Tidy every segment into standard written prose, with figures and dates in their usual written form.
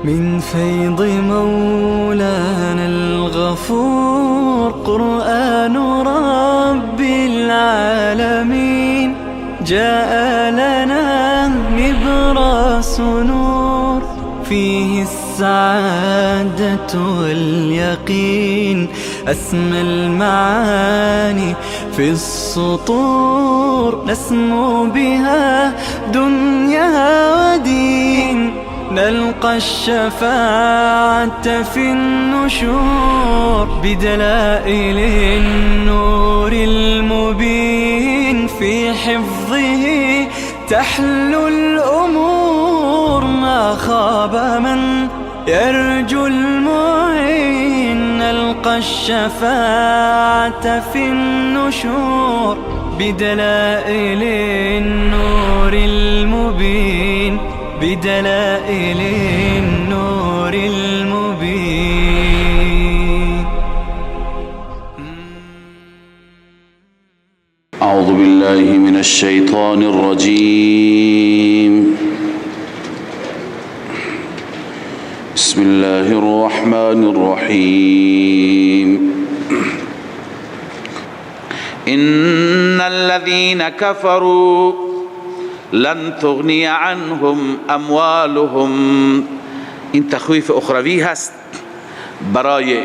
من فيض مولانا الغفور قرآن رب العالمين جاء لنا نبراس نور فيه السعادة واليقين أسمى المعاني في السطور نسمو بها دنيا ودين نلقى الشفاعة في النشور بدلائل النور المبين في حفظه تحلو الأمور ما خاب من يرجو المعين نلقى الشفاعة في النشور بدلائل النور المبين بدلائل النور المبين. أعوذ بالله من الشيطان الرجيم. بسم الله الرحمن الرحيم. إن الذين كفروا لن تغني عنهم اموالهم. این تخویف اخروی هست برای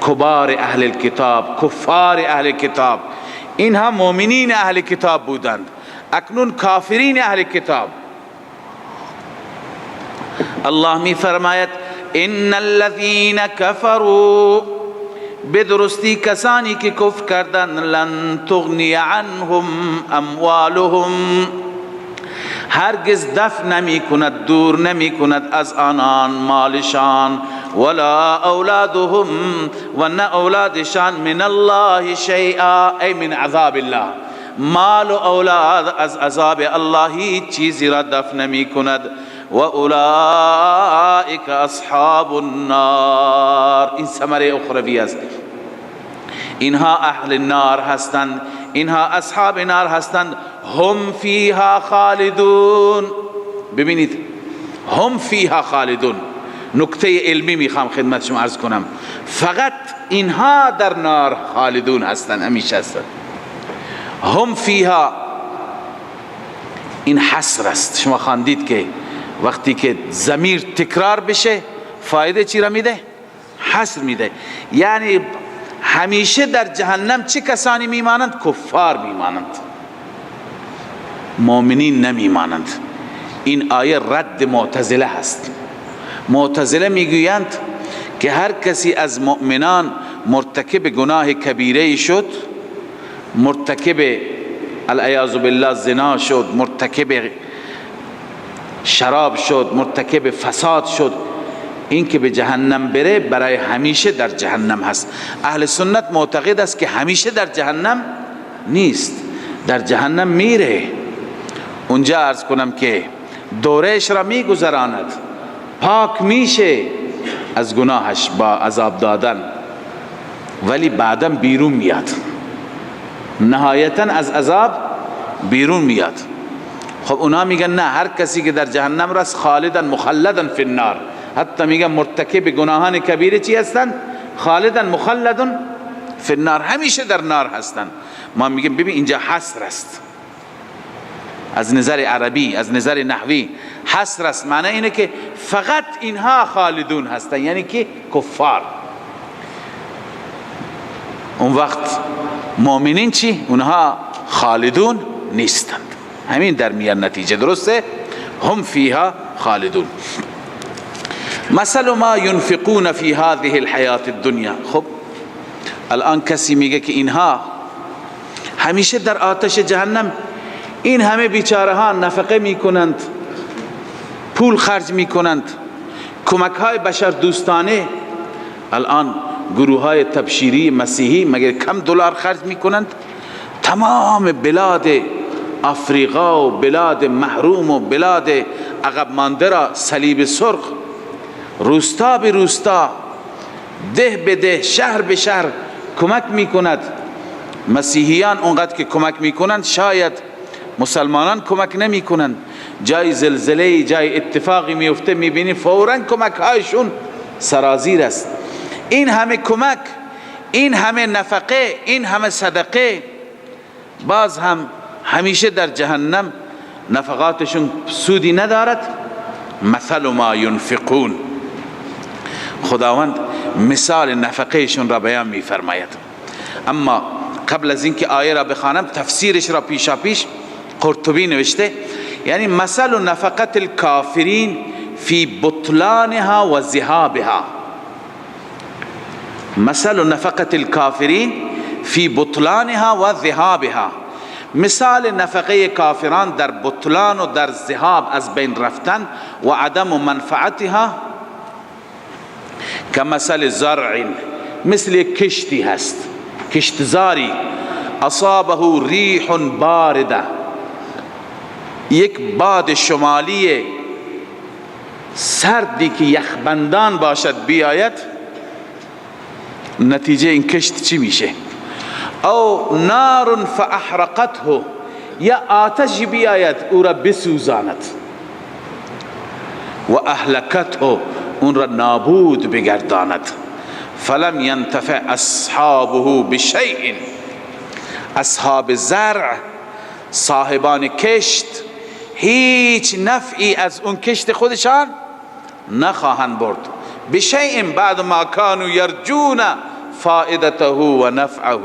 کبار اهل الكتاب، کفار اهل کتاب. اینها مؤمنین اهل کتاب بودند، اکنون کافرین اهل کتاب. الله می فرماید ان الذين كفروا، بدرستی کسانی که کفر کردن، لن تغنی عنهم اموالهم، هرگز دفع نمی کند، دور نمی کند از آنان مالشان، ولا اولادهم، و نه اولادشان، من الله شیئا، ای من عذاب الله، مال و اولاد از عذاب الله هیچ چیزی را دفع نمی کند. و اولئک اصحاب النار، این ثمره اخروی است. اینها اهل النار هستند، اینها اصحاب نار هستند. هم فیها خالدون. ببینید هم فیها خالدون، نکته علمی میخوام خدمت شما عرض کنم. فقط اینها در نار خالدون هستند، همیشه هستند. هم فیها، این حصر است. شما خواندید که وقتی که ضمیر تکرار بشه فایده چی را میده؟ حصر میده. یعنی همیشه در جهنم چه کسانی میمانند؟ کفار میمانند، مؤمنین نمیمانند. این آیه رد معتزله هست. معتزله میگویند که هر کسی از مؤمنان مرتکب گناه کبیره شد، مرتکب العیاذ بالله زنا شد، مرتکب شراب شد، مرتکب فساد شد، این که به جهنم بره برای همیشه در جهنم هست. اهل سنت معتقد است که همیشه در جهنم نیست، در جهنم میره. اونجا عرض کنم که دورهش را میگذراند، پاک میشه از گناهش با عذاب دادن، ولی بعدا بیرون میاد، نهایتا از عذاب بیرون میاد. خب اونا میگن نه، هر کسی که در جهنم راست خالدن مخلدن فی النار. حتی میگن مرتکب گناهان کبیره چی هستن؟ خالدن مخلدن فی النار، همیشه در نار هستن. ما میگیم ببین اینجا حصر است، از نظر عربی، از نظر نحوی حصر است. معنی اینه که فقط اینها خالدون هستن، یعنی که کفار. اون وقت مؤمنین چی؟ اونها خالدون نیستند. همین در میان نتیجه درسته؟ هم فیها خالدون. مثل ما ينفقون فی هذه الحیات الدنیا. خب الان کسی میگه که اینها همیشه در آتش جهنم، این همه بیچاره ها نفقه میکنند، پول خرج میکنند، کمک های بشر دوستانه. الان گروه های تبشیری مسیحی مگر کم دلار خرج میکنند؟ تمام بلاد افریقا و بلاد محروم و بلاد عقب مانده را صلیب سرخ روستا به روستا، ده به ده، شهر به شهر کمک میکند. مسیحیان اونقدر که کمک میکنند شاید مسلمانان کمک نمیکنند. جای زلزله، جای اتفاقی میفته میبینی فوراً کمک هایشون سرازیر است. این همه کمک، این همه نفقه، این همه صدقه، باز هم همیشه در جهنم نفقاتشون سودی ندارد. مثل ما ینفقون، خداوند مثال نفقهشون را بیان میفرماید. اما قبل از اینکه آیه را بخوانم تفسیرش را پیشا پیش قرطبی نوشته، یعنی مثل نفقت الکافرین فی بطلانها و ذهابها، مثل نفقت الکافرین فی بطلانها و ذهابها، مثال نفقه کافران در بطلان و در ذهاب از بین رفتن و عدم منفعتها کمثل زرع، مثل کشتی هست، کشتزاری، اصابه ریح بارده، یک باد شمالی سردی که یخبندان باشد بیاید، نتیجه این کشت چی میشه؟ او نار فاحرقته، یا آتش بیاید او را بسوزاند، و اهلکته، اون را نابود بگرداند. فلم ینتفع اصحابه بشیء، اصحاب زرع، صاحبان کشت، هیچ نفعی از اون کشت خودشان نخواهند برد. بشیء بعد ما کانوا یرجون فائدته و نفعه،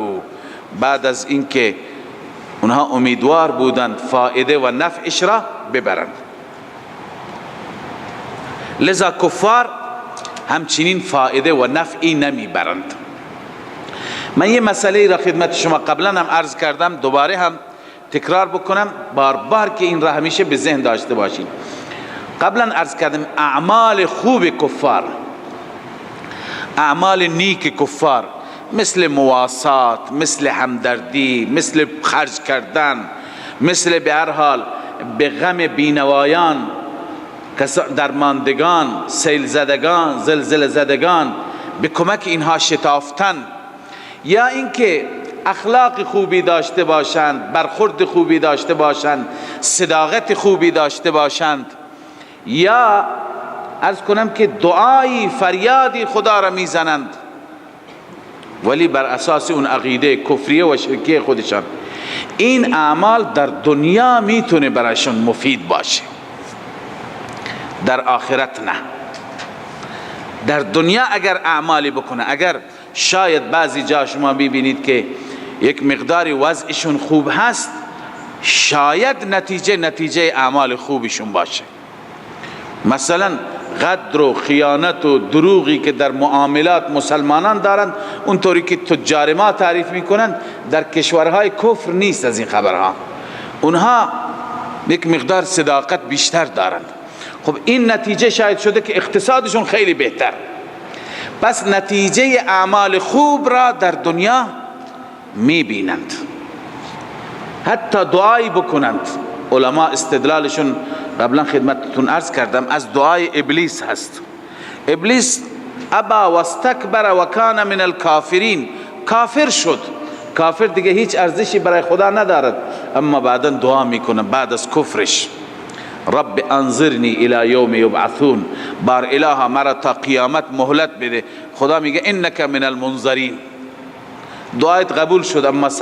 بعد از اینکه اونها امیدوار بودند فائده و نفعش را ببرند. لذا کفار همچنین فائده و نفعی نمیبرند. من یه مسئله را خدمت شما قبلا هم عرض کردم، دوباره هم تکرار بکنم، بار بار که این را همیشه به ذهن داشته باشید. قبلا عرض کردم اعمال خوب کفار، اعمال نیک کفار، مثل مواسات، مثل همدردی، مثل خرج کردن، مثل به هر حال به غم بینوایان، درماندگان، سیل زدگان، زلزله زدگان، به کمک اینها شتافتن، یا اینکه اخلاق خوبی داشته باشند، برخورد خوبی داشته باشند، صداقت خوبی داشته باشند، یا عرض کنم که دعایی فریادی خدا را میزنند ولی بر اساس اون عقیده کفریه و شرکیه خودشان، این اعمال در دنیا میتونه برایشون مفید باشه، در آخرت نه. در دنیا اگر اعمالی بکنه، اگر شاید بعضی جا شما ببینید که یک مقداری وضعشون خوب هست، شاید نتیجه اعمال خوبشون باشه. مثلا غدر و خیانت و دروغی که در معاملات مسلمانان دارند، اونطوری که تجار ما تعریف میکنند، در کشورهای کفر نیست از این خبرها. اونها یک مقدار صداقت بیشتر دارند. خب این نتیجه شاید شده که اقتصادشون خیلی بهتر. پس نتیجه اعمال خوب را در دنیا میبینند، حتی دعایی بکنند. علما استدلالشون قبلا خدمتتون عرض کردم از دعای ابلیس هست. ابلیس ابا واستکبر و کان من الکافرین، کافر شد، کافر دیگه هیچ ارزشی برای خدا ندارد، اما بعدا دعا میکنه بعد از کفرش، رب انظرنی الی یوم یبعثون، بار الها مرا تا قیامت مهلت بده. خدا میگه انک من المنظرین، دعایت قبول شد اما 100%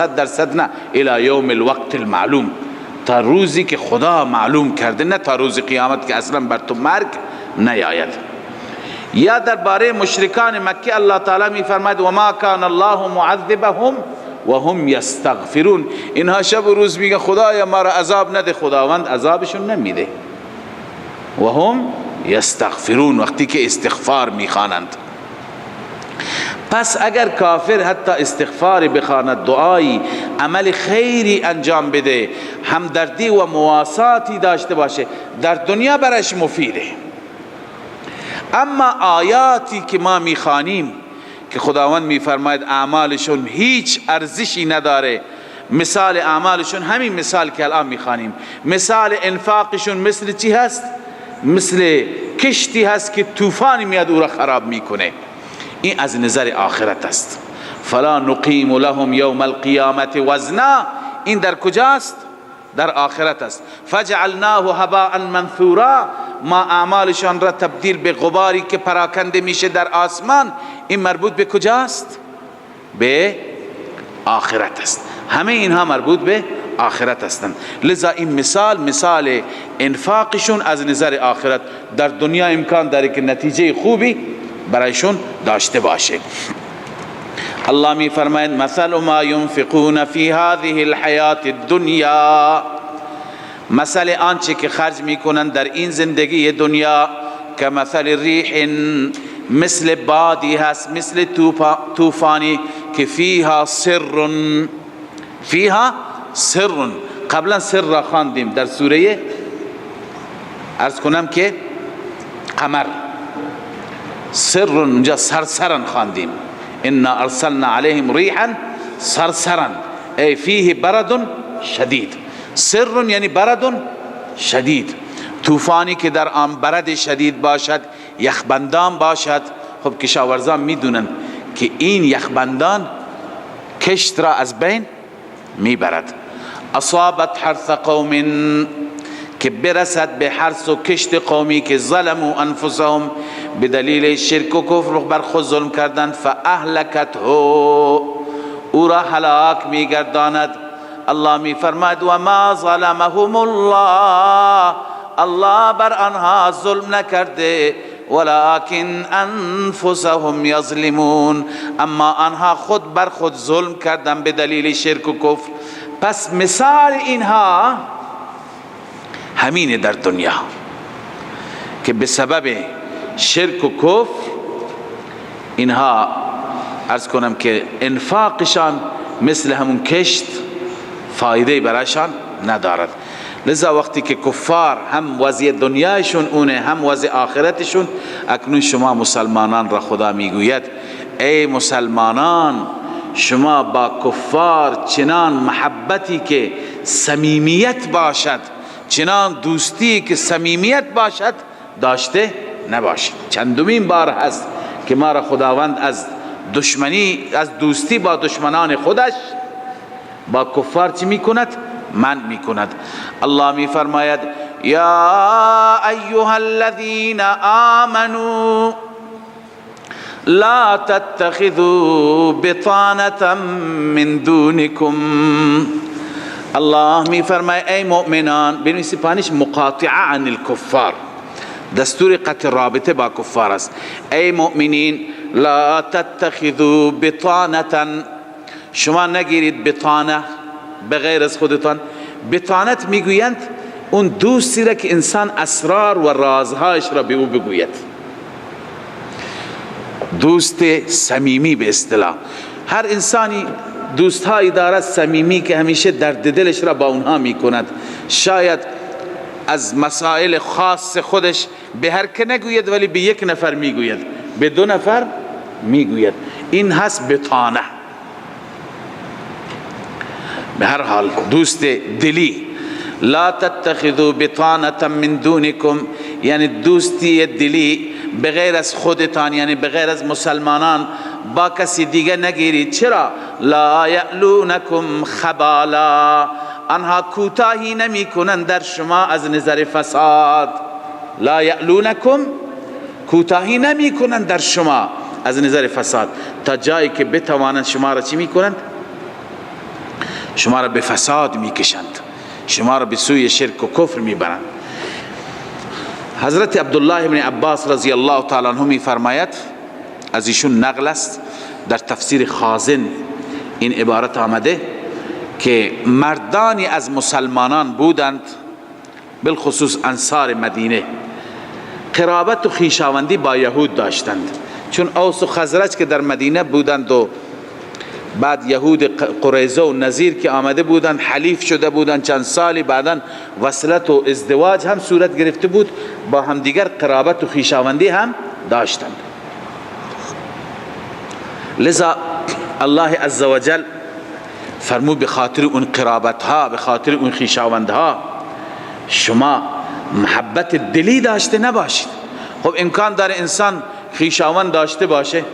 نه، الی یوم الوقت المعلوم، تا روزی که خدا معلوم کرده، نه تا روز قیامت که اصلا بر تو مرگ نیاید. یا درباره مشرکان مکه الله تعالی می فرماید و ما کان الله معذبهم و هم یستغفرون، اینها شب و روز میگه خدایا ما را عذاب نده، خداوند عذابشون نمیده. و هم یستغفرون، وقتی که استغفار میخوانند. پس اگر کافر حتی استغفار بخواند، دعایی، عمل خیری انجام بده، همدردی و مواساتی داشته باشه، در دنیا برایش مفیده. اما آیاتی که ما میخوانیم که خداوند میفرماید اعمالشون هیچ ارزشی نداره، مثال اعمالشون همین مثال که الان میخوانیم، مثال انفاقشون مثل چی هست؟ مثل کشتی هست که طوفانی میاد او را خراب میکنه. این از نظر آخرت است. فلا نقیم لهم یوم القیامت وزنا، این در کجاست؟ در آخرت است. فجعلناه هباء منثورا، ما اعمالشان را تبدیل به غباری که پراکنده میشه در آسمان. این مربوط به کجاست؟ به آخرت است. همه اینها مربوط به آخرت هستند. لذا این مثال انفاقشون از نظر آخرت. در دنیا امکان داره که نتیجه خوبی برایشون داشته باشه. الله می فرماید مثل ما ينفقون في هذه الحیات الدنیا، مثل آنچه که خرج میکنند در این زندگی دنیا، که مثل ریح، مثل بادی هست، مثل طوفانی که فیها سر. قبلا سر را خواندیم در سوره عرض کنم که قمر. سر اونجا سرسرن خواندیم. انا ارسلنا عليهم ریحا سرسرا ای فیه برد شدید. سر یعنی برد شدید، طوفانی که در آن برد شدید باشد، یخبندان باشد. خب کشاورزان میدونن که این یخبندان کشت را از بین میبرد. اصابت حرث قوم، که برسد به حرث و کشت قومی که ظلموا انفسهم، به دلیل شرک و کفر بر خود ظلم کردند، فاهلکته، او را هلاک میگرداند. الله میفرماید و ما ظلمهم الله، الله بر آنها ظلم نکرده، ولكن انفسهم یظلمون، اما آنها خود بر خود ظلم کردند به دلیل شرک و کفر. پس مثال اینها همینه در دنیا که به سبب شرک و کفر اینها عرض کنم که انفاقشان مثل همون کشت فایده برایشان ندارد. لذا وقتی که کفار هم وضع دنیایشون اونه هم وضع آخرتشون، اکنون شما مسلمانان را خدا میگوید ای مسلمانان، شما با کفار چنان محبتی که صمیمیت باشد، چنان دوستی که صمیمیت باشد داشته نباشید. چندمین بار هست که ما را خداوند از دشمنی، از دوستی با دشمنان خودش با کفار چی میکند؟ منع میکند. الله میفرماید یا ایها الذین آمنوا لا تتخذوا بطانة من دونكم. الله میفرماید ای مؤمنان، بنویسی پانیش مقاطعه عن الكفار، دستور قطع رابطه با کفار است. ای مؤمنین لا تتخذوا بطانة، شما نگیرید بطانه بغیر از خودتان. بطانت میگویند اون دوستی را که انسان اسرار و رازهایش را به او بگوید، دوست صمیمی به اصطلاح. هر انسانی دوستهایی دارد صمیمی که همیشه درد دلش را با اونها میکند. شاید از مسائل خاص خودش به هر که نگوید، ولی به یک نفر میگوید، به دو نفر میگوید. این هست بطانه. به هر حال دوست دلی. لا تتخذوا بطانة من دونكم، یعنی دوستی دلی بغیر از خودتان، یعنی بغیر از مسلمانان با کسی دیگه نگیرید. چرا؟ لا یألونکم خبالا، آنها کوتاهی نمی کنند در شما از نظر فساد. لا یألونکم، کوتاهی نمی کنند در شما از نظر فساد، تا جایی که بتوانند شما را چی می کنند؟ شما را به فساد می کشند، شما را به سوی شرک و کفر می برند. حضرت عبدالله بن عباس رضی الله تعالی عنه می فرماید، از ایشون نقل است، در تفسیر خازن این عبارت آمده که مردانی از مسلمانان بودند، بالخصوص انصار مدینه، قرابت و خویشاوندی با یهود داشتند. چون اوس و خزرج که در مدینه بودند و بعد یهود قریظه و نظیر که آمده بودند، حلیف شده بودند چند سالی، بعداً وصلت و ازدواج هم صورت گرفته بود، با همدیگر قرابت و خویشاوندی هم داشتند. لذا الله عزوجل فرمود به خاطر اون قرابت ها، به خاطر اون خویشاوند ها شما محبت دلی داشته نباشید. خب امکان داره انسان خویشاوند داشته باشه،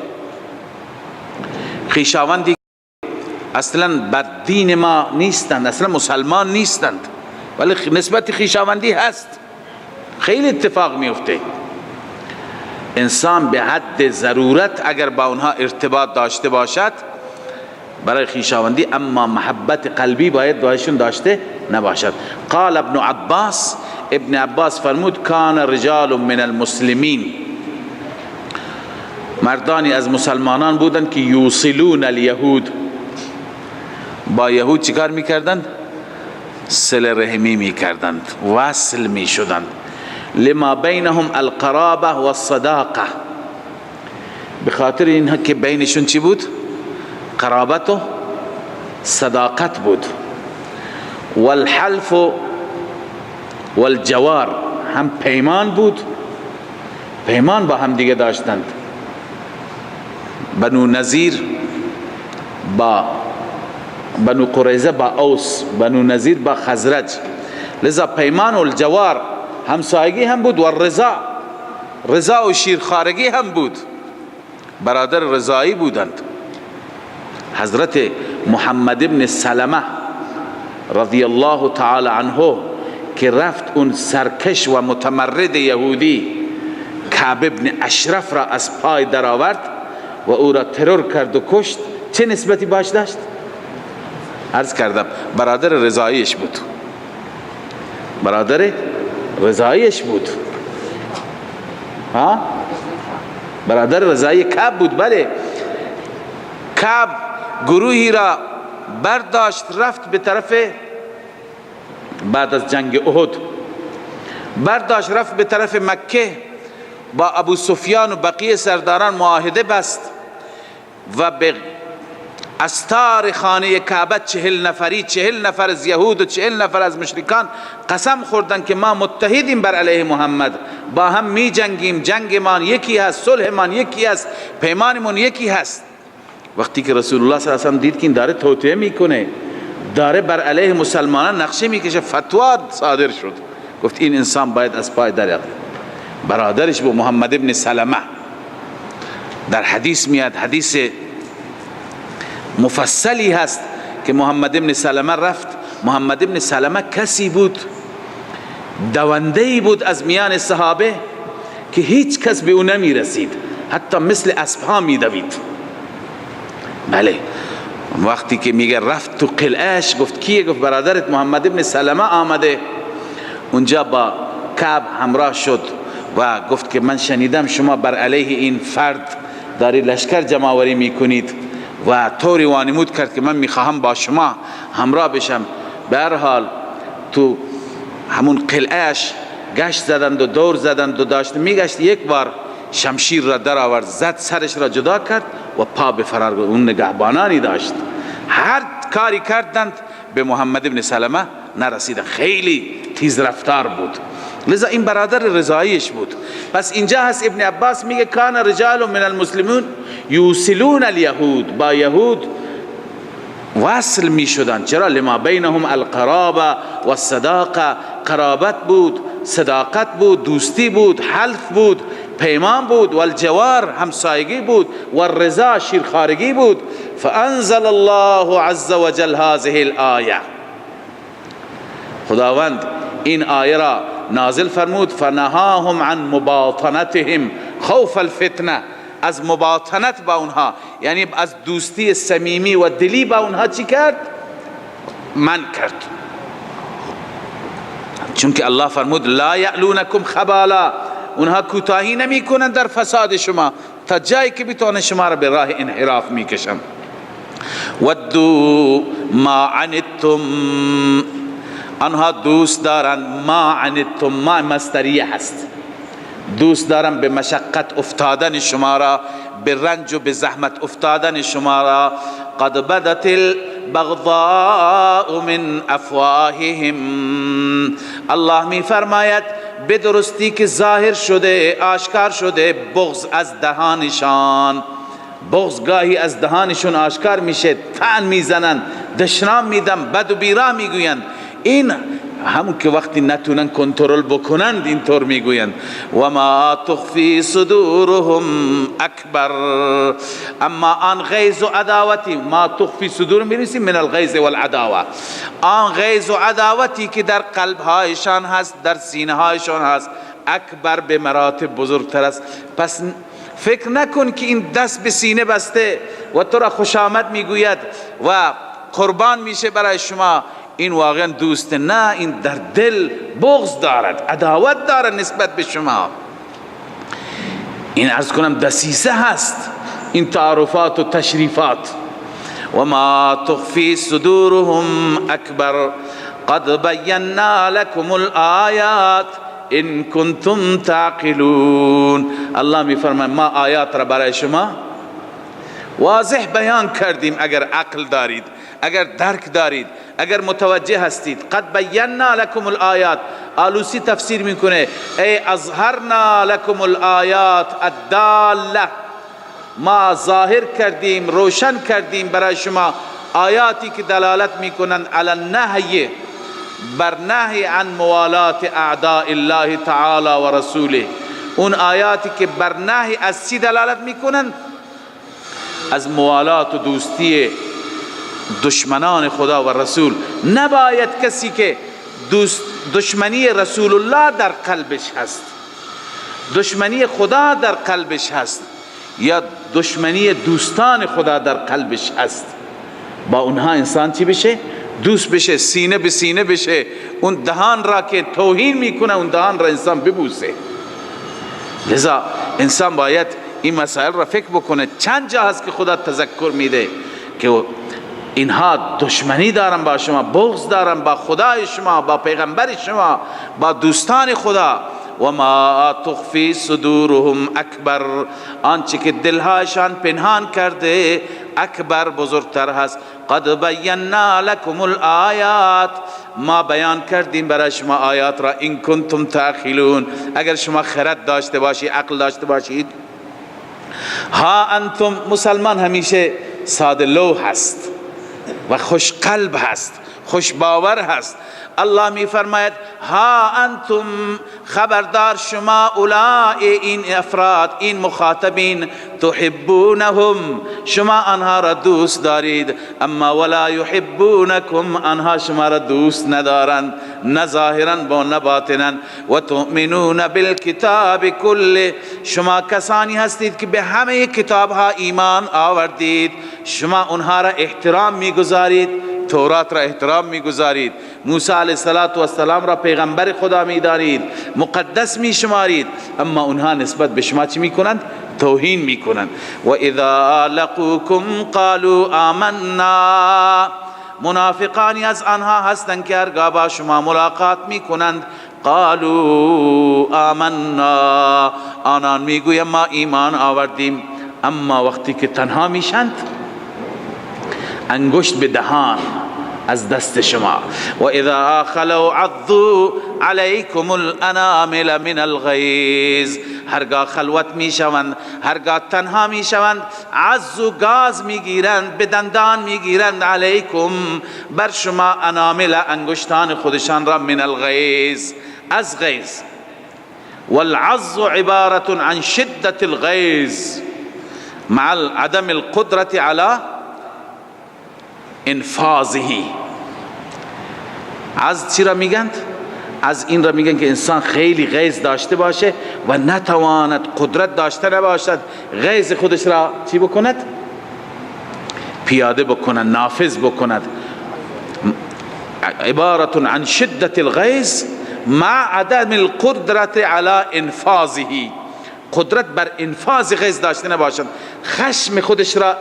خویشاوندی اصلا بر دین ما نیستند، اصلا مسلمان نیستند، ولی نسبت خویشاوندی هست، خیلی اتفاق میفته. انسان به حد ضرورت اگر با اونها ارتباط داشته باشد برای خویشاوندی، اما محبت قلبی باید باشون داشته نباشد. قال ابن عباس، ابن عباس فرمود کان رجال من المسلمین، مردانی از مسلمانان بودند که یوصلون الیهود، با یهود چیکار میکردند؟ صله رحمی میکردند، وصل میشدند. لما بینهم القرابه و الصداقه، به خاطر اینها که بینشون چی بود؟ قرابت و صداقت بود. والحلف والجوار، هم پیمان بود، پیمان با هم دیگه داشتند. بنو نذیر با بنو قریظه با اوس، بنو نذیر با خزرج، لذا پیمان و الجوار همسایگی هم بود. و رضا و شیرخوارگی هم بود، برادر رضایی بودند. حضرت محمد ابن سلمه رضی الله تعالی عنه که رفت اون سرکش و متمرد یهودی کعب ابن اشرف را از پای درآورد و او را ترور کرد و کشت، چه نسبتی باش داشت؟ عرض کردم برادر رضاییش بود، برادر رضاییش بود. ها، برادر رضایی کعب بود. بله، کعب گروهی را برداشت رفت به طرف، بعد از جنگ احد برداشت رفت به طرف مکه، با ابو سفیان و بقیه سرداران معاهده بست و به استار خانه کعبه 40 نفری، 40 نفر از یهود و 40 نفر از مشرکان قسم خوردن که ما متحدیم بر علیه محمد، با هم می جنگیم، جنگمان یکی هست، صلحمان یکی هست، پیمانمون یکی هست. وقتی که رسول الله صلی الله علیه و آله دید که این داره توطئه میکنه، داره بر علیه مسلمانان نقشه میکشه، فتوا صادر شد، گفت این انسان باید از پای درآید. برادرش با محمد ابن سلمه در حدیث میاد، حدیث مفصلی هست که محمد ابن سلمه رفت. محمد ابن سلمه کسی بود، دوندهی بود از میان صحابه که هیچ کس به او نمی رسید، حتی مثل اسبها می دوید. بله، وقتی که میگه رفت تو قلعهش، گفت کیه؟ گفت برادرت محمد ابن سلمه آمده. اونجا با کعب همراه شد و گفت که من شنیدم شما بر علیه این فرد داری لشکر جمع‌آوری میکنید و طوری وانمود کرد که من میخواهم با شما همراه بشم. به هر حال تو همون قلعهش گشت زدند و دور زدند و داشت میگشت، یک بار شمشیر را در آورد، زد، سرش را جدا کرد و پا به فرار. اون نگهبانانی داشت، هر کاری کردند به محمد ابن سلمه نرسیدند، خیلی تیز رفتار بود، لذا این برادر رضاییش بود. پس اینجا هست ابن عباس میگه کان رجال من المسلمون یوصلون الیهود، با یهود وصل می شدن. چرا؟ لما بینهم القرابه و الصداقه، قرابت بود، صداقت بود، دوستی بود، حلف بود، پیمان بود، والجوار همسایگی بود، والرضا شیرخوارگی بود. فانزل الله عز وجل هذه الآیه، خداوند این آیه را نازل فرمود. فنهاهم عن مباطنتهم خوف الفتنه، از مباطنت با اونها، یعنی از دوستی صمیمی و دلی با اونها چی کرد؟ من کرد. چون که الله فرمود لا یعلونکم خبالا، اونها کوتاهی نمی کنند در فساد شما تا جایی که بتونه شما را به راه انحراف میکشن. ودو ما عنتم، آنها دوست دارن ما عنتم، ما مصدریه هست، دوست دارن به مشقت افتادن شما را، به رنج و به زحمت افتادن شما را. قد بدت البغضاء من افواههم، الله می فرماید به درستی که ظاهر شده، آشکار شده بغض از دهانشان. بغض گاهی از دهانشون آشکار میشه، طعن میزنن، دشنام میدن، بد و بیرا میگوین. این همون که وقتی نتونن کنترل بکنند اینطور میگویند و ما تخفی صدورهم اکبر. اما آن غیظ و عداوتی، ما تخفی صدور می‌نویسیم من الغیظ والعداوه، آن غیظ و عداوتی که در قلب‌هایشان هست، در سینه‌هایشان هست، اکبر به مراتب بزرگتر است. پس فکر نکن که این دست به سینه بسته و تو را خوش آمد میگوید و قربان میشه برای شما، این واقعا دوست، نه، این در دل بغض دارد، عداوت دارد نسبت به شما. این عرض کنم دسیسه هست این تعارفات و تشریفات. و ما تخفی صدورهم اکبر قد بینا لكم الآیات ان کنتم تعقلون. الله می فرماید ما آیات را برای شما واضح بیان کردیم اگر عقل دارید، اگر درک دارید، اگر متوجه هستید. قد بینا لكم الآیات، آلوسی تفسیر میکنه ای اظهرنا لكم الآیات الداله، ما ظاهر کردیم، روشن کردیم برای شما آیاتی که دلالت میکنند علی النهی، بر نهی عن موالات اعداء الله تعالی و رسوله. اون آیاتی که بر نهی از چی دلالت میکنند؟ از موالات و دوستی دشمنان خدا و رسول. نباید کسی که دشمنی رسول الله در قلبش هست، دشمنی خدا در قلبش هست، یا دشمنی دوستان خدا در قلبش هست، با اونها انسان چی بشه؟ دوست بشه، سینه به سینه بشه، اون دهان را که توهین میکنه اون دهان را انسان ببوسه. لذا انسان باید این مسائل را فکر بکنه. چند جا هست که خدا تذکر میده که اینها دشمنی دارن با شما، بغض دارن با خدای شما، با پیغمبر شما، با دوستان خدا. و ما تخفی صدورهم اکبر، آنچه که دلهایشان پنهان کرده اکبر، بزرگتر هست. قد بینا لكم الآیات، ما بیان کردیم برای شما آیات را، این کنتم تعقلون، اگر شما خرد داشته باشید، عقل داشته باشید. ها انتم، مسلمان همیشه ساده لوح هست و خوش قلب هست، خوش باور هست. الله می فرماید ها انتم، خبردار شما، اولائی، این افراد، این مخاطبین، تحبونهم، شما آنها را دوست دارید، اما ولا یحبونکم، آنها شما را دوست ندارند، نه ظاهرا و نه باطنا. و تؤمنون بالکتاب کله، شما کسانی هستید که به همه کتاب ها ایمان آوردید، شما اونها را احترام میگذارید، تورات را احترام میگذارید، موسی علیه السلام را پیغمبر خدا میدانید، مقدس میشمارید، اما اونها نسبت به شما چی میکنند؟ توهین میکنند. و اذا لقوکم قالوا آمنا، منافقانی از آنها هستند که هرگاه با شما ملاقات میکنند قالوا آمنا، آنان میگویند ما ایمان آوردیم، اما وقتی که تنها میشند انگشت به دهان از دست شما. و اذا خلوا عضوا علیکم الانامل من الغیظ، هرگاه خلوت میشوند، هرگاه تنها میشوند، عضو گاز میگیرند، به دندان میگیرند، علیکم بر شما، انامل انگشتان خودشان را، من الغیظ از غیظ. والعض عبارة عن شدة الغیظ مع عدم القدرة على انفاذهی. از چی را میگند؟ از این را میگن که انسان خیلی غیظ داشته باشه و نتواند، قدرت داشته نباشد غیظ خودش را چی بکند؟ پیاده بکند، نافذ بکند. عبارة عن شدة الغیظ مع عدم القدرة على انفاذه، قدرت بر انفاذ غیظ داشته نباشد، خشم خودش را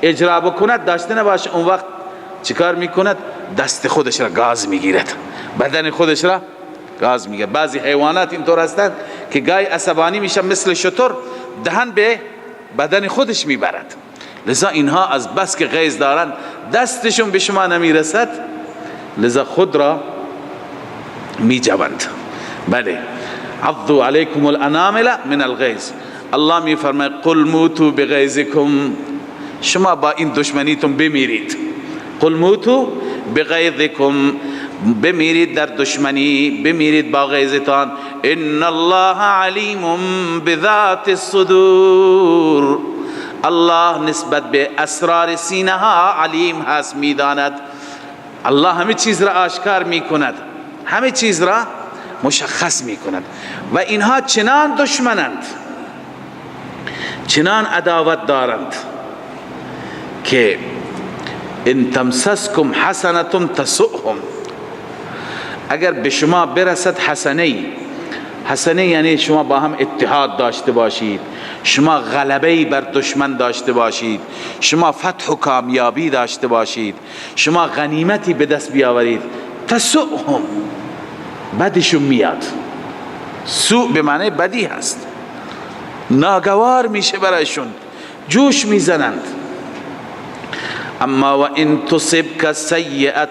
اجرا بکند داشته نباشه، اون وقت چیکار میکند؟ دست خودش را گاز میگیرد، بدن خودش را گاز میگیرد. بعضی حیوانات اینطور هستند که گاهی عصبانی میشن، مثل شتر دهن به بدن خودش میبرد. لذا اینها از بس که غیظ دارند دستشون به شما نمیرسد، لذا خود را میجوند. بله، عضوا علیکم الانامل من الغیظ. الله میفرماید قل موتوا بغیظکم، شما با این دشمنیتون بمیرید. قل موتوا بغیظکم، بمیرید در دشمنی، بمیرید با غیظتان. ان الله علیم بذات الصدور، الله نسبت به اسرار سینه ها علیم هست، میداند. الله همه چیز را آشکار میکند، همه چیز را مشخص میکند. و اینها چنان دشمنند، چنان عداوت دارند که ان تمسسکم حسنة تسؤهم، اگر به شما برسد حسنه یعنی شما با هم اتحاد داشته باشید، شما غلبه بر دشمن داشته باشید، شما فتح و کامیابی داشته باشید، شما غنیمتی به دست بیاورید، تسؤهم، بدشون میاد. سوء به معنی بدی هست، ناگوار میشه برایشون، جوش میزنند. اما و ان تصبک سیئة،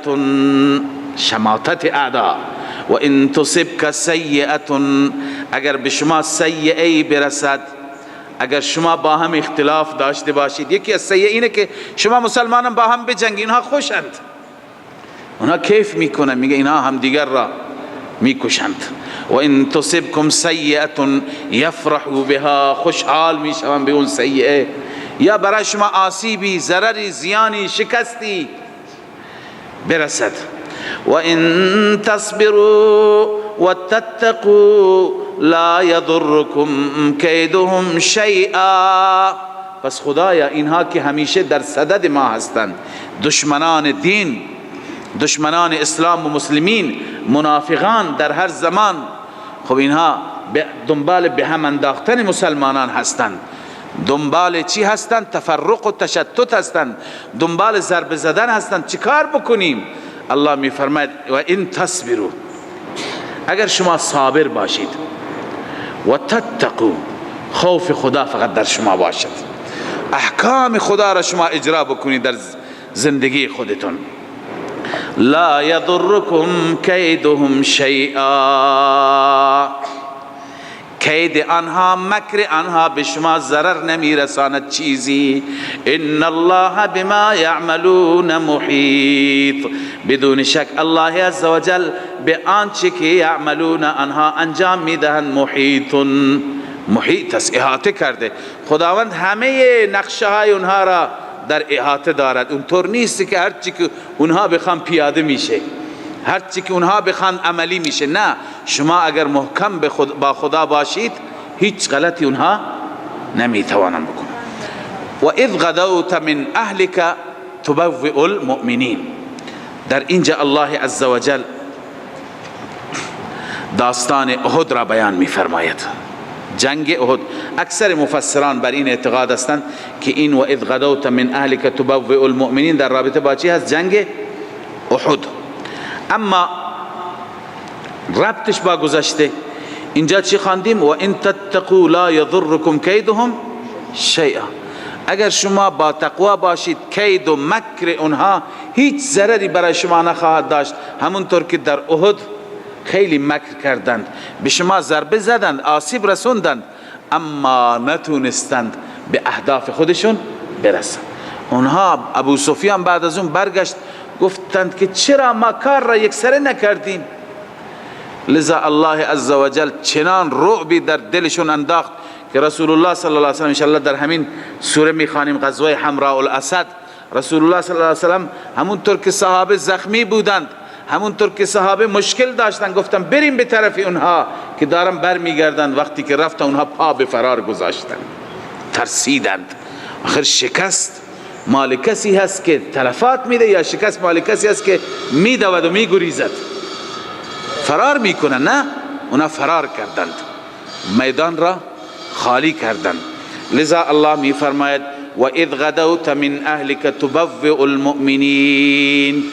شماتت اعدا، و ان تصبک سیئة، اگر به شما سیئه‌ای برسد، اگر شما با هم اختلاف داشته باشید. یکی از سیئه اینه که شما مسلمانان با هم بجنگید، اینها خوشند، اونها کیف میکنن، میگه اینها هم دیگر را میکشند. و ان تصبکم سیئة یفرحوا بها، خوشحال میشوند به اون سیئه. یا برای شما آسیبی، ضرری، زیانی، شکستی برسد. و ان تصبروا و تتقوا لا یضرکم کیدهم شیئا. پس خدایا اینها که همیشه در صدد ما هستند، دشمنان دین، دشمنان اسلام و مسلمین، منافقان در هر زمان، خب اینها دنبال به هم انداختن مسلمانان هستند. دنبال چی هستند؟ تفرق و تشتت هستند، دنبال ضرب زدن هستند. چیکار بکنیم؟ الله می فرماید و ان تصبروا، اگر شما صابر باشید، و تتقوا، خوف خدا فقط در شما باشد، احکام خدا را شما اجرا بکنید در زندگی خودتون، لا یضرکم کیدهم شیئا، کید آنها، مکر آنها به شما ضرر نمیرساند چیزی. ان الله بما یعملون محیط، بدون شک الله عزوجل به آنچه که یعملون آنها انجام میدهند محیط است، احاطه کرده. خداوند همه نقشه های اونها را در احاطه دارد. اونطور نیست که هرچی که اونها بخوان پیاده میشه، هرچی که اونها بخوان عملی میشه. نه، شما اگر محکم با خدا باشید، هیچ غلطی اونها نمیتوانن بکنن. و اذ غدوت من اهلک تبوئ المؤمنین، در اینجا الله عزوجل داستان احد را بیان میفرماید. جنگ احد، اکثر مفسران بر این اعتقاد هستند که این و اذ غدوت من اهلک تبوئ المؤمنین در رابطه با چی هست؟ جنگ احد. اما ربطش با گذشته، اینجا چی خواندیم؟ و ان تتقوا لا یضرکم کیدهم شیئا، اگر شما با تقوا باشید، کید و مکر اونها هیچ ضرری برای شما نخواهد داشت. همونطور که در احد خیلی مکر کردند، به شما ضربه زدند، آسیب رسوندند، اما نتونستند به اهداف خودشون برسند. اونها، ابو سفیان بعد از اون برگشت، گفتند که چرا ما کار را یکسره نکردیم؟ لذا الله عزوجل چنان رعبی در دلشون انداخت که رسول الله صلی الله علیه و سلم، انشاءالله در همین سوره میخوانیم، غزوه حمراء الاسد، رسول الله صلی الله علیه و سلم همونطور که صحابه زخمی بودند، همونطور که صحابه مشکل داشتن، گفتن بریم به طرف اونها که دارن برمیگردند. وقتی که رفتن اونها پا به فرار گذاشتن، ترسیدند. آخر شکست مال کسی هست که تلفات میده، یا شکست مال کسی هست که میدود و میگریزد، فرار میکنن؟ نه، اونا فرار کردند، میدان را خالی کردند. لذا الله میفرماید و اذ غدوت من اهلک تبوئ المؤمنین،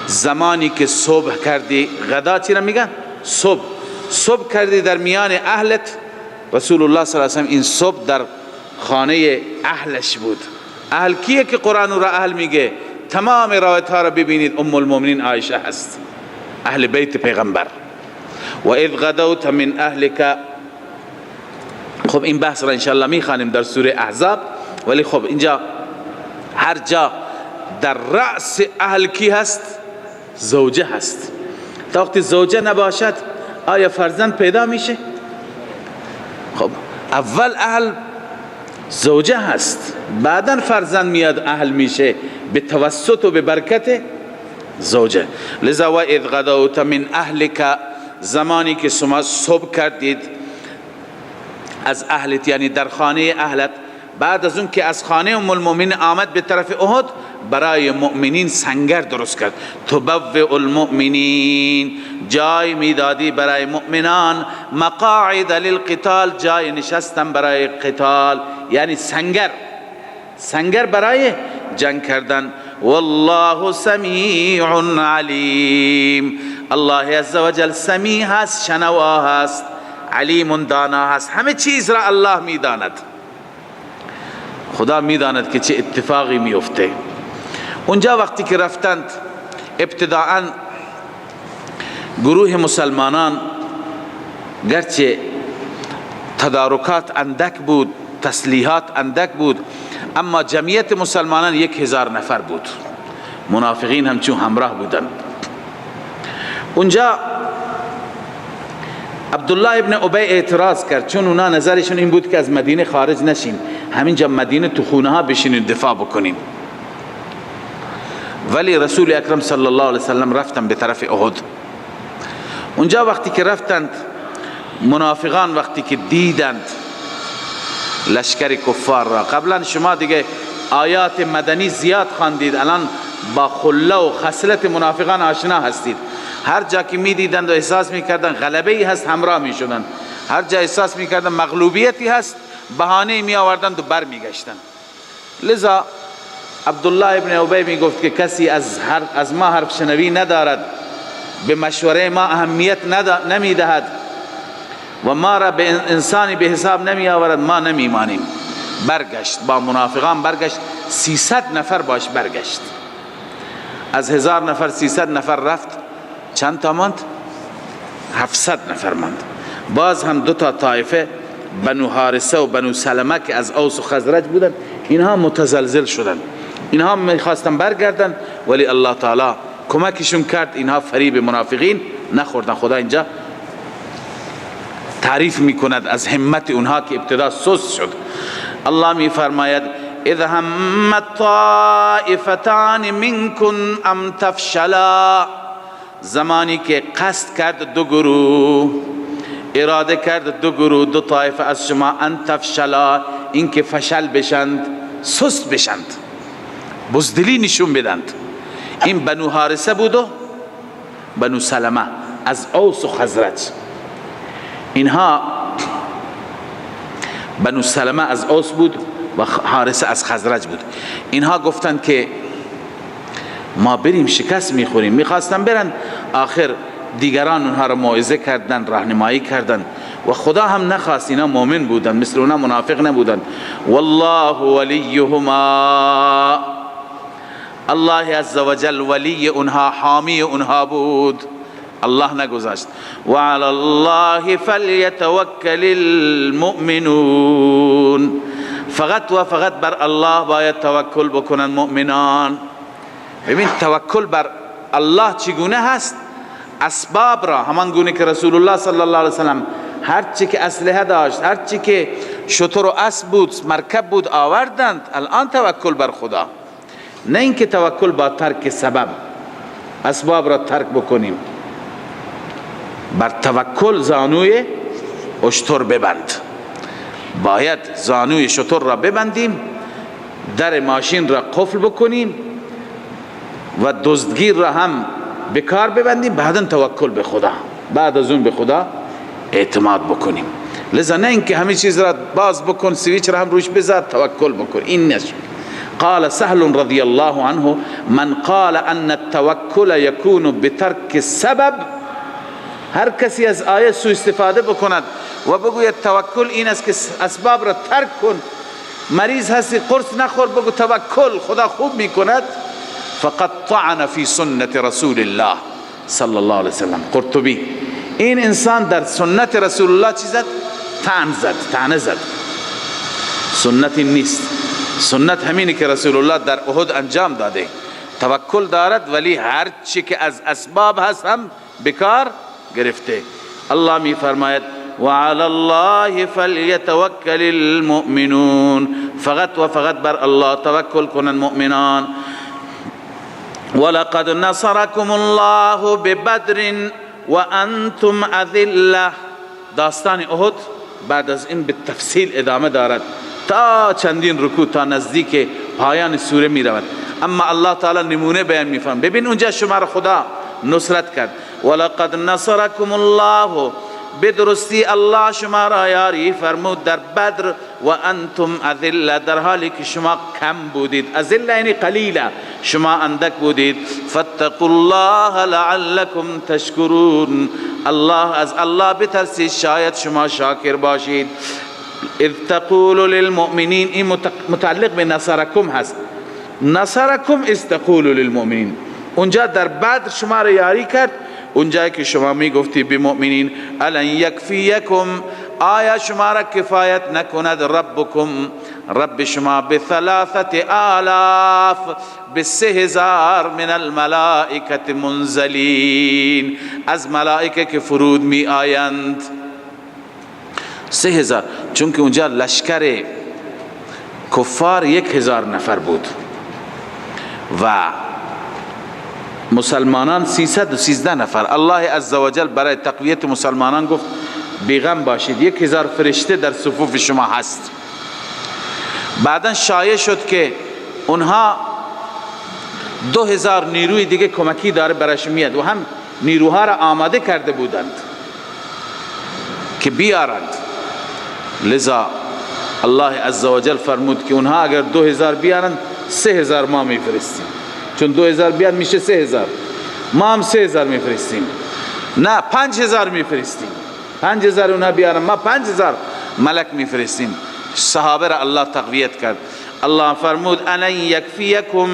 زمانی که صبح کردی، غدا چی را میگن؟ صبح کردی در میان اهلت. رسول الله صلی الله علیه و سلم این صبح در خانه اهلش بود. اهل کیه که قرآن را اهل میگه؟ تمام روایت ها را ببینید، ام المؤمنین عایشه هست، اهل بیت پیغمبر. و اذ غدوت من اهلک، خب این بحث را انشاءالله میخوانیم در سوره احزاب، ولی خب اینجا هر جا در رأس اهل کی هست؟ زوجه هست. تا وقتی زوجه نباشد آیا فرزند پیدا میشه؟ خب اول اهل زوجه هست، بعدا فرزند میاد اهل میشه به توسط و به برکت زوجه. لذا و اذ غدوت من اهلک، زمانی که شما صبح کردید از اهلت، یعنی در خانه اهلت، بعد از اون که از خانه ام المؤمنین آمد به طرف احد، برای مؤمنین سنگر درست کرد. تبوئ المؤمنین، جای میدادی برای مؤمنان، مقاعد للقتال، جای نشستن برای قتال، یعنی سنگر برای جنگ کردن. والله سمیع علیم، الله عزوجل سمیع هست، شنوا هست، علیم دانا هست، همه چیز را الله میداند. خدا میداند که چه اتفاقی میفته. اونجا وقتی که رفتند، ابتداءً گروه مسلمانان گرچه تدارکات اندک بود، تسلیحات اندک بود، اما جمعیت مسلمانان 1000 نفر بود. منافقین هم چون همراه بودند. اونجا عبدالله ابن ابی اعتراض کرد، چون اونا نظرشون این بود که از مدینه خارج نشیم، همینجا مدینه تو خونه ها بشینیم دفاع بکنیم. ولی رسول اکرم صلی الله علیه وسلم رفتن به طرف احد. اونجا وقتی که رفتند، منافقان وقتی که دیدند لشکر کفار را، قبلا شما دیگه آیات مدنی زیاد خواندید، الان با خله و خصلت منافقان آشنا هستید. هر جا که می دیدند و احساس می کردند غلبه‌ای هست، همراه می شدند. هر جا احساس می کردند مغلوبیتی هست، بهانه می آوردند و بر می گشتند. لذا عبدالله ابن ابی می گفت که کسی از ما حرف شنوی ندارد، به مشوره ما اهمیت نمی دهد و ما را به انسانی به حساب نمی آورد، ما نمی مانیم. برگشت، با منافقان برگشت. 300 نفر باش برگشت. از 1000 نفر 300 نفر رفت، چند تا ماند؟ 700 نفر ماند. باز هم 2 تا طایفه، بنو حارثه و بنو سلمه که از اوس و خزرج بودن، اینها متزلزل شدن. اینها میخواستن برگردن، ولی الله تعالی کمکشون کرد، اینها فریب منافقین نخوردن. خدا اینجا تعریف میکند از همت اونها که ابتدا سست شد. الله میفرماید اذ همت طائفتان منکم ام تفشلا، زمانی که قصد کرد 2 گروه، اراده کرد 2 گروه، 2 طایفه از شما، ان تفشلا، این که فشل بشند، سست بشند، بزدلی نشون بدند. این بنو حارثه بود و بنو سلمه از اوس و خزرج. اینها بنو سلمه از اوس بود و حارثه از خزرج بود. اینها گفتند که ما بریم شکست میخوریم. میخواستن برن، آخر دیگران اونها را موعظه کردن، راهنمایی کردن و خدا هم نخواست. اینا مؤمن بودن، مثل اونا منافق نبودن. والله ولیهما، الله عزوجل ولی اونها، حامی اونها بود، الله نگذاشت. و علی الله فلیتوکل المؤمنون، فقط و فقط بر الله باید توکل بکنن مؤمنان. ببین توکل بر الله چگونه هست؟ اسباب را همان گونه که رسول الله صلی الله علیه وسلم هر چی که اسلحه داشت، هر چی که شتر و اسب بود، مرکب بود، آوردند. الان توکل بر خدا، نه اینکه توکل با ترک سبب، اسباب را ترک بکنیم. بر توکل زانوی اشتر ببند، باید زانوی شتر را ببندیم، در ماشین را قفل بکنیم و دزدگیر را هم به کار ببندیم، بعدا توکل به خدا، بعد از اون به خدا اعتماد بکنیم. لذا نه اینکه همه چیز را باز بکن، سویچ را هم روش بذار، توکل بکن، این نشد. قال سهل رضی الله عنه من قال ان التوکل یکون بترک السبب، هر کسی از آیه سو استفاده بکند و بگوید توکل این است که اسباب را ترک کن، مریض هستی قرص نخور، بگو توکل خدا خوب میکند، فقد طعن فی سنت رسول الله صلی الله علیه وسلم. قرطبی این انسان در سنت رسول الله چی زد؟ طعنه زد. سنت نیست. سنت همینی که رسول الله در احد انجام داده. توکل دارد ولی هر چی که از اسباب هست هم بکار گرفته. الله می فرماید وعلى الله فليتوكل المؤمنون، فقط و فقط بر الله توکل کنن مؤمنان. ولقد نصركم الله ببدر وانتم اذله. داستان احد بعد از این به تفصیل ادامه دارد تا چندین رکوع تا نزدیک پایان سوره می رود، اما الله تعالی نمونه بیان می فرماید. ببین اونجا شما را خدا نصرت کرد. ولقد نصركم الله، بدرستی الله شما را یاری فرمود در بدر و انتم اذله، در حالی که شما کم بودید. اذله یعنی قلیله، شما اندک بودید. فاتقوا الله لعلكم تشکرون، از الله بترسید شاید شما شاکر باشید. اذ تقول للمؤمنین، این متعلق به نصرکم هست. نصرکم اذ تقول للمؤمنین، اونجا در بدر شما را یاری کرد، اونجایی که شما می گفتی به مؤمنین الان یکفیکم، آیا شما را کفایت نکند ربکم، رب شما بثلاثه آلاف، به 3000 من الملائکه منزلین، از ملائکه که فرود می آیند. 3000 چون که اونجا لشکر کفار 1000 نفر بود و مسلمانان 313 نفر. الله عزوجل برای تقویت مسلمانان گفت بیغم باشید، 1000 فرشته در صفوف شما هست. بعدا شایع شد که اونها 2000 نیروی دیگه کمکی داره برایش میاد و هم نیروها را آماده کرده بودند که بیارند. لذا الله عزوجل فرمود که اونها اگر 2000 بیارند 3000 ما میفرستیم، چون 2000 بیاد میشه 3000، ما هم 3000 میفرستیم. نه 5000 میفرستیم، 5000 اونها بیارن ما 5000 ملک میفرستیم. صحابه را الله تقویت کرد. الله فرمود ان یکفیکم،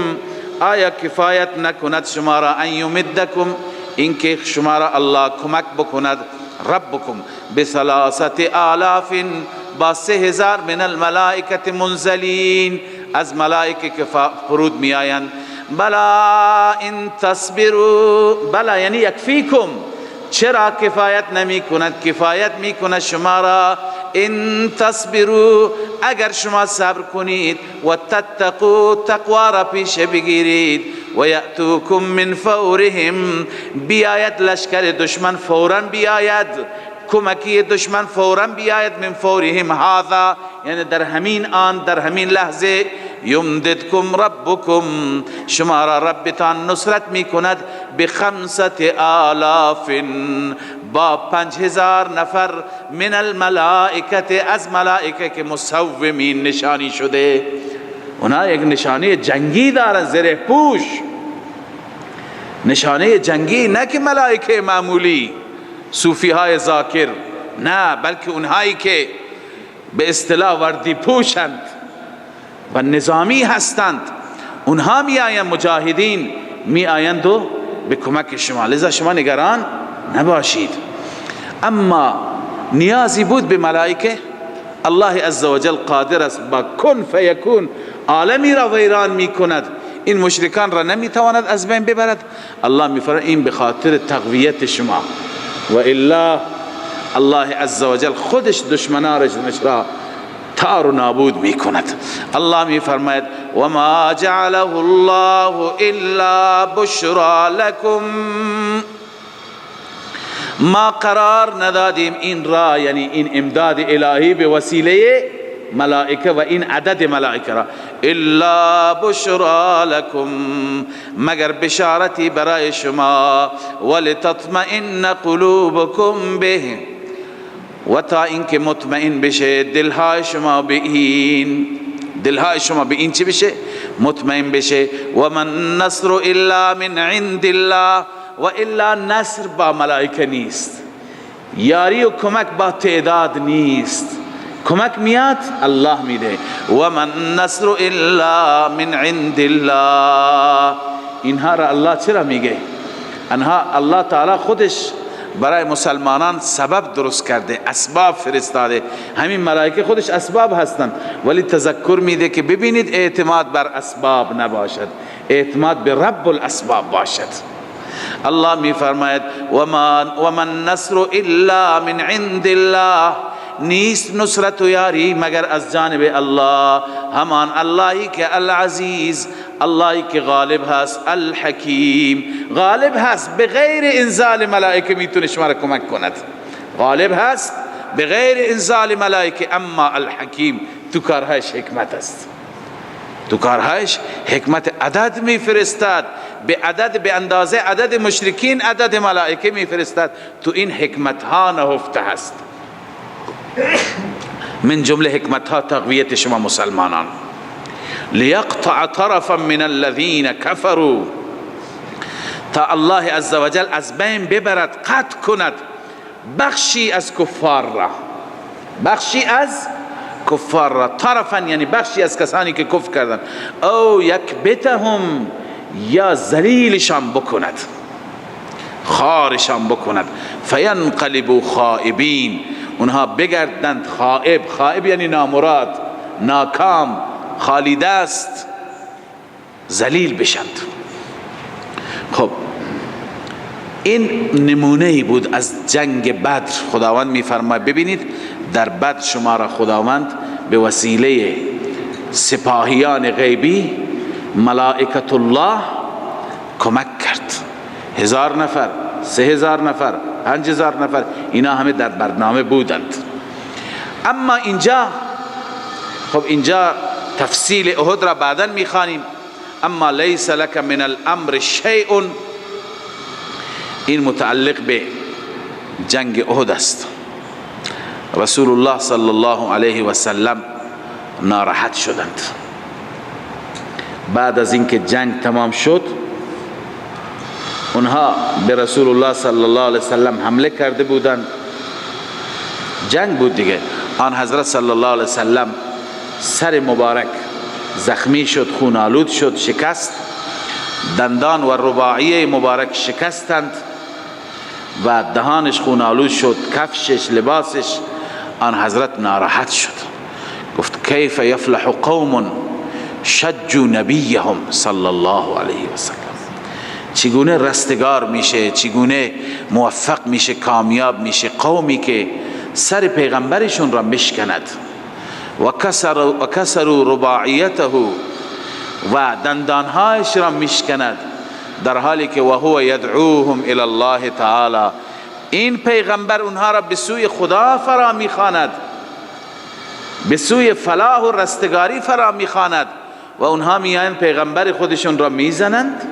آیا کفایت نکند شما را، ان یمدکم، اینکه شما را الله کمک بکند، ربکم بثلاثه آلاف، با 3000 من الملائکه منزلین، از ملائکه که فرود می آیند. بلا ان تصبروا، بلا یعنی یکفیکم، چرا کفایت نمی کند؟ کفایت می کند شما را ان تصبروا، اگر شما صبر کنید، و تتقوا، تقوا را پیش بگیرید، و یأتوکم من فورهم، بیاید لشکر دشمن فورا بیاید، کمکی دشمن فورا بیاید، من فورهم هذا یعنی در همین آن، در همین لحظه. یمددکم ربکم، شما را ربتان نصرت می کند، بخمسة آلاف، با 5000 نفر، من الملائکه، از ملائکه که مسومین، نشانی شده. اونا یک نشانه جنگی دارن، زره پوش، نشانه جنگی، نه که ملائکه معمولی صوفی های ذاکر، نه، بلکه اونهایی که به اصطلاح وردی پوشند و نظامی هستند، اونها می آیند، مجاهدین می آیند و به کمک شما. لذا شما نگران نباشید. اما نیازی بود به ملائکه؟ الله عزوجل قادر است با کن فیکون عالمی را ویران می کند، این مشرکان را نمی تواند از بین ببرد. الله می فرماید این به خاطر تقویت شما، و الا الله عزوجل خودش دشمنانش را تار و نابود می کند. الله می فرماید و ما جعله الله الا بشرا لكم، ما قرار ندادیم این را، یعنی این امداد الهی به وسیله ملائکه و این عدد ملائکه را، الا بشرا لكم، مگر بشارتی برای شما، ولتطمئن قلوبكم به، و تا اینکه مطمئن بشه دلهای شما به این، دلهای شما به این چی بشه؟ مطمئن بشه. و من نصر الا من عند الله، و الا نصر با ملائکه نیست، یاری و کمک با تعداد نیست، کمک میاد الله میده. و من نصر الا من عند الله، اینها را الله چرا میگه؟ انها الله تعالی خودش برای مسلمانان سبب درست کرده، اسباب فرستاده. همین ملائکه خودش اسباب هستند، ولی تذکر میده که ببینید اعتماد بر اسباب نباشد، اعتماد به رب الاسباب باشد. الله می فرماید و من النصر الا من عند الله، نیست نصرت و یاری مگر از جانب الله، همان اللهی که العزیز، اللهی که غالب هست، الحکیم، غالب هست، بغیر انزال ملائکه میتونه شما را کمک کند، غالب هست بغیر انزال ملائکه. اما الحکیم تو کارهایش حکمت است، تو کارهایش حکمت. عدد میفرستد به عدد، به اندازه عدد مشرکین عدد ملائکه میفرستد، تو این حکمت ها نهفته هست. من جمله حکمت ها تقویت شما مسلمانان. لیقطع طرفا من الذین کفروا، تا الله عزوجل از بین ببرد، قطع کند بخشی از کفار را، بخشی از کفار را. طرفا یعنی بخشی از کسانی که کفر کردن. او یکبتهم، یا ذلیلشان بکند، خارشان بکند. فینقلبوا خائبین، اونها بگردند خائب. خائب یعنی نامراد، ناکام، خالی دست، ذلیل بشند. خب این نمونه بود از جنگ بدر. خداوند میفرماید ببینید در بدر شما را خداوند به وسیله سپاهیان غیبی ملائکت الله کمک کرد. 1000 نفر، 3000 نفر، 5000 نفر، اینا همه در برنامه بودند. اما اینجا، خب اینجا تفصیل احد را بعدا میخوانیم. اما لیس لک من الامر شیء، این متعلق به جنگ احد است. رسول الله صلی الله علیه و سلم ناراحت شدند. بعد از اینکه جنگ تمام شد، اونها به رسول الله صلی الله علیه و سلم حمله کرده بودند. جنگ بود دیگه. آن حضرت صلی الله علیه و سلم سر مبارک زخمی شد، خونالود شد، شکست، دندان و رباعیه مبارک شکستند و دهانش خونالود شد، کفشش، لباسش. آن حضرت ناراحت شد، گفت کیف یفلح قوم شجوا نبیهم صلی الله علیه و سلم، چگونه رستگار میشه، چگونه موفق میشه، کامیاب میشه قومی که سر پیغمبرشون را مشکند و کسروا رباعیته و دندانهایش را مشکند، در حالی که و هو یدعوهم الی الله تعالی، این پیغمبر اونها را به سوی خدا فرا میخواند، به سوی فلاح و رستگاری فرا میخواند، و اونها میان پیغمبر خودشون را میزنند،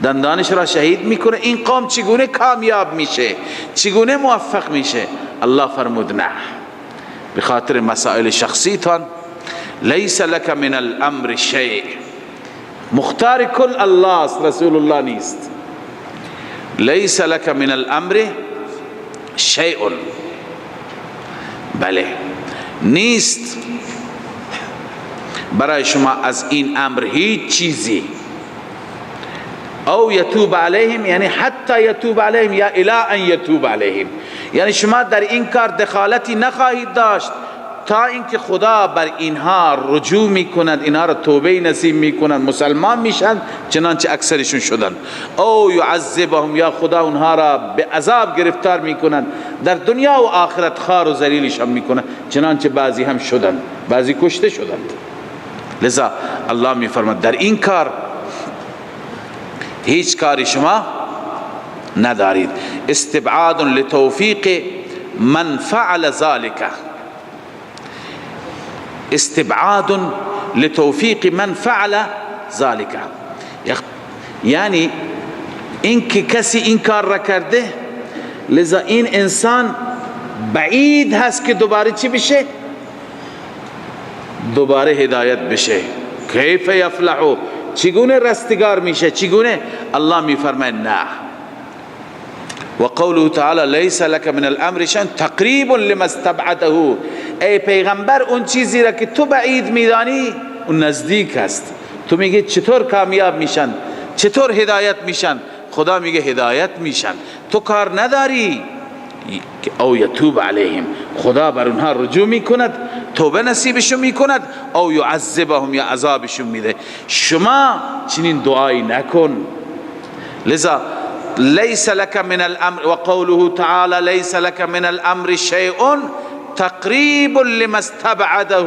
دندانش را شهید میکنه. این قوم چگونه کامیاب میشه، چگونه موفق میشه؟ الله فرمود نه، به خاطر مسائل شخصی تان. لیس لک من الامر شیء، مختار کل الله است، رسول الله نیست. لیس لک من الامر شیء، بله نیست برای شما از این امر هیچ چیزی. او یتوب علیهم، یعنی حتی یتوب علیهم، یا الی ان یتوب علیهم، یعنی شما در این کار دخالتی نخواهید داشت تا اینکه خدا بر اینها رجوع میکند، اینها را توبه نصیب میکند، مسلمان میشن چنانچه اکثرشون شدن. او یعذبهم، یا خدا اونها را به عذاب گرفتار میکند، در دنیا و آخرت خار و ذلیلشان میکند، چنانچه بعضی هم شدند، بعضی کشته شدند. لذا الله میفرماید در این کار هیچ کاری شما ندارید. استبعاد لتوفیق من فعل ذلك، استبعاد لتوفیق من فعل ذلك، یعنی این که کسی این کار را کرده، لذا این انسان بعید هست که دوباره چی بشه؟ دوباره هدایت بشه. کیف یفلحو، چگونه رستگار میشه، چگونه؟ الله میفرماید نه. و قوله تعالی لیس لک من الامر شیء تقریب لما استبعده، ای پیغمبر اون چیزی را که تو بعید میدانی اون نزدیک است. تو میگه چطور کامیاب میشن، چطور هدایت میشن؟ خدا میگه هدایت میشن. تو کار نداری او یتوب علیهم، خدا بر اونها رجوع میکند، توبه نصیبشون میکند، او یعذبهم، یا عذابشون میده. شما چنین دعایی نکن. لذا لیس لك من الامر، و قوله تعالی لیس لك من الامر شیء تقریب لما استبعده،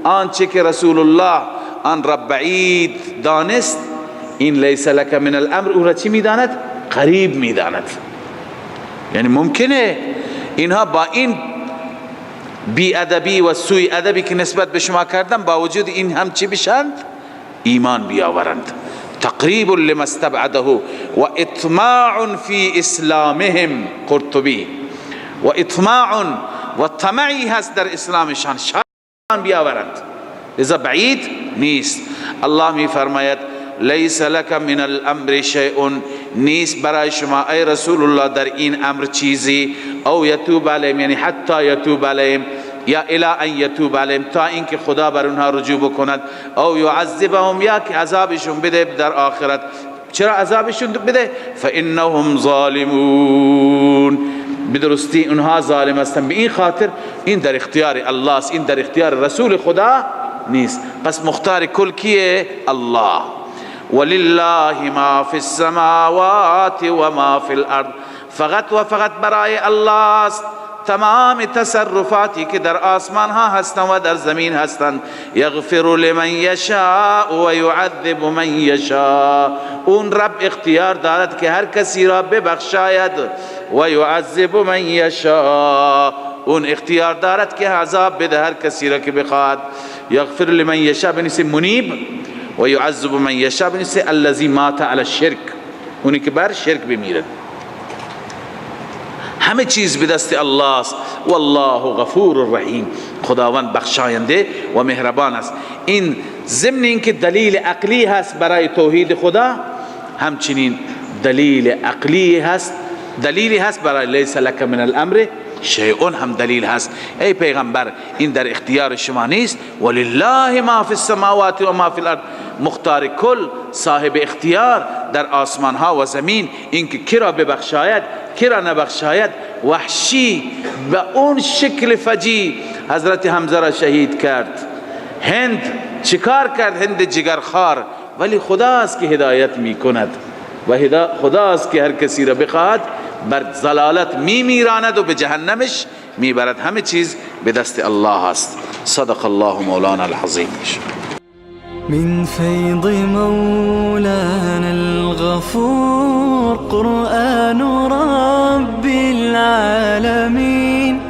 آنچه که رسول الله آن را بعید دانست، این لیس لك من الامر او را چی میداند؟ قریب میداند. یعنی ممکنه اینها با این بی ادبی و سوی ادبی که نسبت به شما کردن، با وجود این هم چی بشند؟ ایمان بیاورند. تقریب لما استبعده و اطماع فی اسلامهم، قرطبی، و اطماع و طمعی هست در اسلامشان، شان بیاورند، لذا بعید نیست. الله می فرماید لیس لک من الامر شیء، نیست برای شما ای رسول الله در این امر چیزی، او یتوب علیهم، یعنی حتی یتوب علیهم، یا الی ان یتوب علیهم، تا اینکه خدا بر اونها رجوع بکند، او یعذبهم، یا که عذابشون بده در آخرت. چرا عذابشون بده؟ فانهم ظالمون، بدرستی اونها ظالم هستند. به این خاطر این در اختیار الله است، این در اختیار رسول خدا نیست. پس مختار کل کیه؟ الله. ولله ما فی السماوات و ما فی الارض، فقط و فقط برای الله است تمام تصرفاتی که در آسمان ها هستند و در زمین هستند. یغفر لمن یشاء و یعذب من یشاء، اون رب اختیار دارد که هر کسی را ببخشاید، و یعذب من یشاء، اون اختیار دارد که عذاب بده هر کسی را که بخواد. یغفر لمن یشاء بنویسه منیب، و یعذب من یشاء بنویسه الذی مات علی الشرک، اونی که بر شرک بمیرد. همه چیز به دست الله است. والله غفور رحیم، خداوند بخشاینده و مهربان است. این ضمن این که دلیل عقلی هست برای توحید خدا، همچنین دلیل عقلی هست، دلیلی هست برای لیس لک من الامر شیء، هم دلیل هست. ای پیغمبر این در اختیار شما نیست. ولله ما فی السماوات و ما فی الارض، مختار کل، صاحب اختیار در آسمان ها و زمین، اینکه کی را ببخشاید کی را نبخشاید. وحشی به اون شکل فجی حضرت حمزه را شهید کرد. هند چیکار کرد؟ هند جگرخوار، ولی خداست که هدایت میکند و خداست که هر کسی را بخواهد بر ضلالت میراند و به جهنمش میبرد. همه چیز به دست الله است. صدق الله مولانا العظیم. من فيض مولانا الغفور قرآن رب العالمين،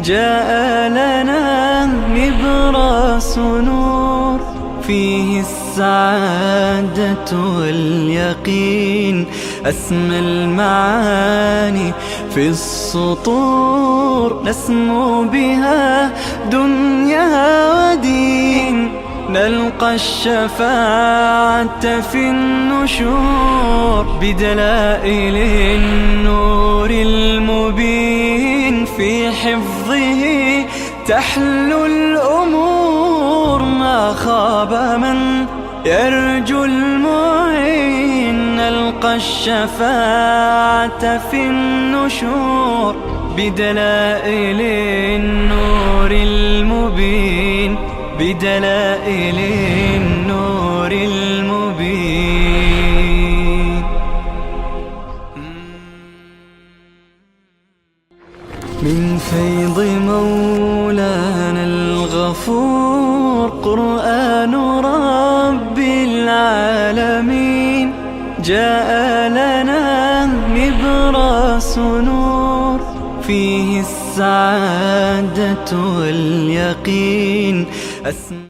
جاء لنا نبراس نور فيه السعادة واليقين، أسمى المعاني في السطور نسمو بها دنيا ودين، نلقى الشفاعة في النشور بدلائل النور المبين، في حفظه تحلو الأمور، ما خاب من يرجو المعين، نلقى الشفاعة في النشور بدلائل النور المبين، بدلائل النور المبين. من فيض مولانا الغفور قرآن رب العالمين، جاء لنا نبراس نور فيه السعادة واليقين.